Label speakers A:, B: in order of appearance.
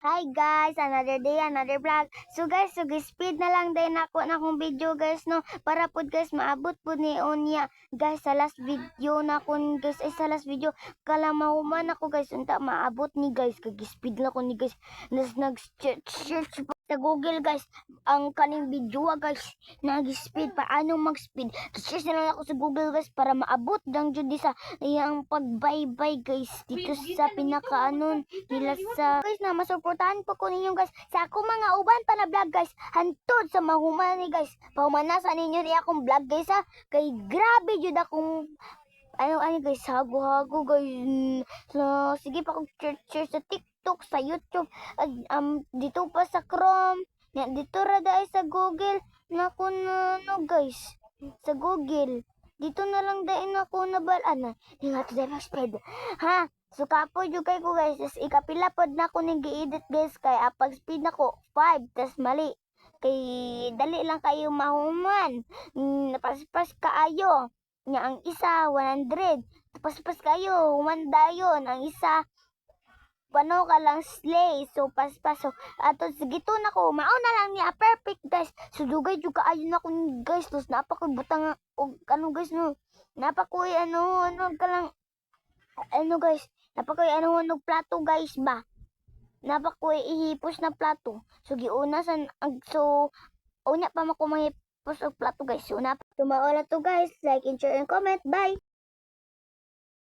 A: Hi guys, another day, another vlog. So guys, speed na lang din ako na akong video guys no para pud guys maabot pud ni Onya. Guys, sa last video na kun guys ay sa last video kala mahuman ako guys unta maabot ni guys kag speed lang ko ni guys. Search sa Google guys ang kaning video guys nag-speed paano mag-speed. Search na lang ako sa Google guys para maabot dang jud sa iyang pagbaybay guys dito sa pinakaanon nila sa guys na masuportahan po ko ninyo guys sa ako mga uban pa na vlog guys hantod sa mahuman ni guys pahumanasan ninyo ri akong vlog guys ha kay grabe jud akong ano guys hago guys so sige pa akong share sa TikTok sa YouTube dito pa sa Chrome dito ra dai sa Google na kun no guys sa Google dito na lang dai na ko nabalaan di nga to dai speed ha. So kapo jud kay ko guys, is ikapila pod na ko ning gi-edit guys kay pag speed nako 5 tas mali. Kay dali lang kayo mahuman. Napaspas kaayo. Nya ang isa 100. Paspas kayo, human dayon ang isa pano ka lang slay so paspas so ato sige to nako mao na lang niya perfect guys so dugay jud kaayo na ko guys tos napa ko butang og ano guys no napa ko ano ka lang ano guys napakoy ano ng plato guys ba napakoy ihipos na plato so giuna so una pa mako mahipos og plato guys so na tumaola to guys like and share and comment bye.